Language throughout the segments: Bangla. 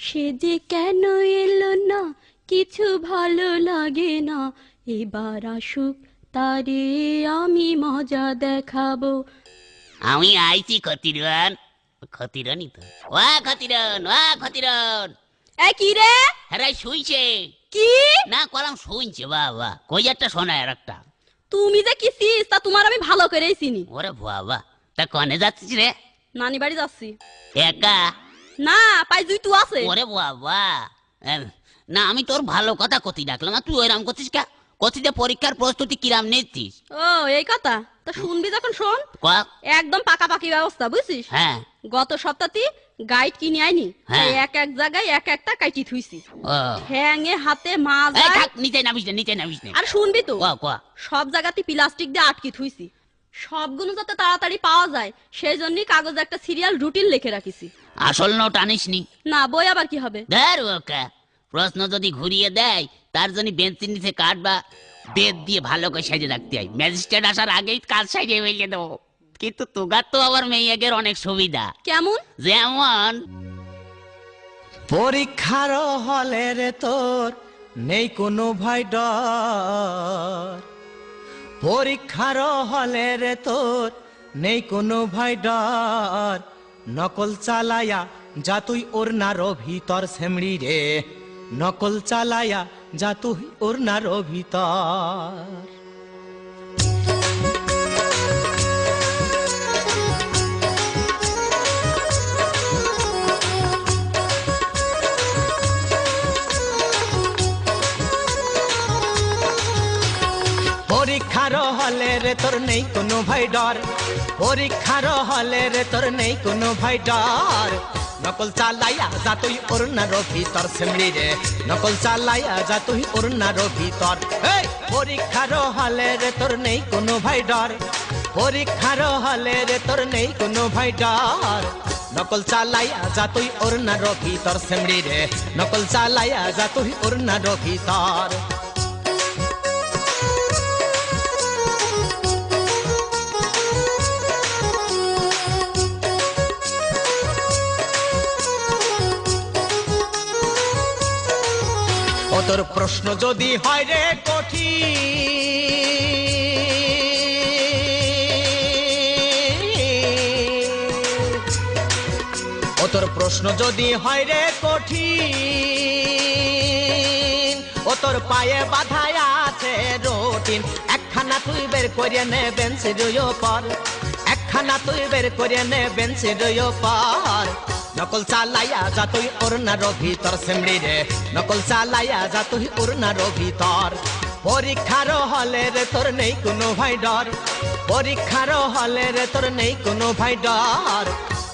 সে যে কেন এলো না, কিছু ভালো লাগে না। এবার আসুক, তারে আমি মজা দেখাবো। আমি আইছি খতিরন। খতিরনই তো। খতিরন। এ কি রে? হ্যাঁ শুইছে। কি? না কলাম শুনছে বাবা, কই একটা শোনা আর একটা। তুমি যে কি চিস তা তোমার আমি ভালো করেই চিনি। ওরে বাবা, তা কনে যাচ্ছিস রে? নানি বাড়ি যাচ্ছি। একা? না, পাই জুই তুই আছে। ওরে বাবা, এম, না আমি তোর ভালো কথা কতি ডাকলাম, আর তুই ওইরাম করছিস কা? কতিতে পরীক্ষার প্রস্তুতি কিরাম নিচ্ছিস? ও এই কথা, তা শুনবি যখন শোন। ক- একদম পাকাপাকি ব্যবস্থা, বুঝছিস? হ্যাঁ। গত সপ্তাহে গাইড কিনে আইনি, হ্যাঁ। এই এক এক জায়গায় এক একটা কাইটি থুইছি। ও ঠ্যাঙে হাতে মাছ। এই থাক, নিচে নামিস না, নিচে নামিস না। আর শুনবি তো, ক সব জায়গাতে প্লাস্টিক দিয়ে আটকে থুইছি। সবগুলো যাতে তাড়াতাড়ি পাওয়া যায় সেই জন্যই কাগজে একটা সিরিয়াল রুটিন লিখে রাখিছি। আসল নোট আনিস নি? না, বই আবার কি হবে? ধর ওকা, প্রশ্ন যদি ঘুরিয়ে দেয় তার জন্য বেঞ্চের নিচে কাঠ বা বেদ দিয়ে ভালো করে সাজে রাখতে হয়। ম্যাজিস্ট্রেট আসার আগেই কাজ সাজিয়ে ফেলে দেবো। কিন্তু তোগার তো আবার মেয়েদের অনেক সুবিধা। কেমন? যেমন পরীক্ষার হলে রে তোর নেই কোনো ভয় ডর। পরীক্ষার হলে রে তোর নেই কোনো ভয় ডর। নকল চালায়া যা তুই ওর নারো ভিতর সেমড়ি রে। নকল চালায়া যা তুই ওর নারো ভিতর। পরীক্ষার হলে রে তোর নেই কোনো ভয় ডর। পরীক্ষার হলে রে তোর নেই কোনো ভয় ডর। নকল চালাইয়া যা তুই ওর নারো ভিতর সেমড়ি রে। নকল চালাইয়া যা তুই ওর নারো ভিতর। এই পরীক্ষার হলে রে তোর নেই কোনো ভয় ডর। পরীক্ষার হলে রে তোর নেই কোনো ভয় ডর। নকল চালাইয়া যা তুই ওর নারো ভিতর সেমড়ি রে। নকল চালাইয়া যা তুই ওর নারো ভিতর। ও তোর প্রশ্ন যদি হয় রে কঠিন। ও তোর প্রশ্ন যদি হয় রে কঠিন। ও তোর পায়ে বাধায় আছে রুটিন। একখানা তুই বের করে নে বেঞ্চের উপর। একখানা তুই বের করে নে বেঞ্চের উপর। নকল চালাইয়া যা তুই ওর নারো ভিতর সেমড়ি রে। নকল চালাইয়া যা তুই ওর নারো ভিতর। পরীক্ষার হলে রে তোর নেই কোনো ভয় ডর। পরীক্ষার হলে রে তোর নেই কোনো ভয় ডর।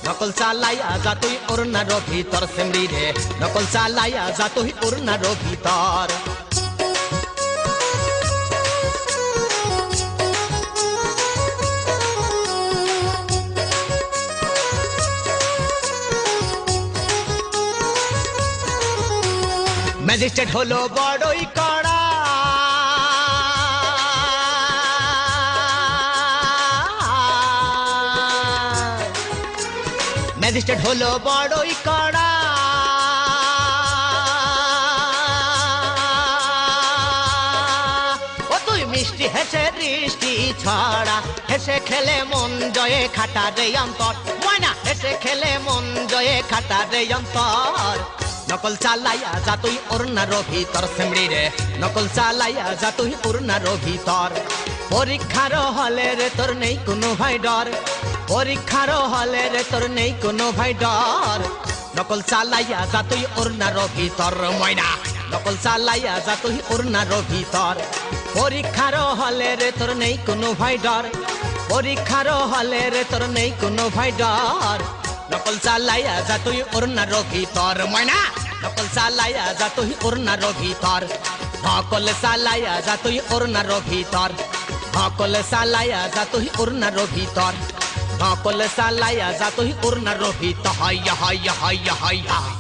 নকল চালাইয়া যা তুই ওর নারো ভিতর সেমড়ি রে। নকল চালাইয়া যা তুই ওর নারো ভিতর। ম্যাজিস্ট্রেট হলো বড়ই কড়া। ম্যাজিস্ট্রেট হলো বড়ই কড়া। ও তুই মিষ্টি হেসে দৃষ্টি ছড়া। হেসে খেলে মন জয়ে খাটা রে অন্তর। ময়না হেসে খেলে মন জয়ে খাটা রে অন্তর। নকল চালাইয়া যা তুই ওর নারো ভিতর সেমড়ি রে। নকল চালাইয়া যা তুই ওর নারো ভিতর। পরীক্ষার হলে রে তোর নেই কোনো ভয় ডর। পরীক্ষার হলে রে তোর নেই কোনো ভয় ডর। নকল চালাইয়া যা তুই ওর নারো ভিতর। ময়না নকল চালাইয়া যা তুই ওর নারো ভিতর। পরীক্ষার হলে রে তোর নেই কোনো ভয় ডর। পরীক্ষার হলে রে তোর নেই কোনো ভয় ডর। নকল চালাইয়া যা তুই ওর নারো ভিতর। ময়না নকল চালাইয়া যা তুই ওর নারো ভিতর। নকল চালাইয়া যা তুই ওর নারো ভিতর। নকল চালাইয়া যা তুই ওর নারো ভিতর। নকল চালাইয়া যা তুই ওর নারো ভিতর। হাইয়া হাইয়া হাইয়া হাইয়া।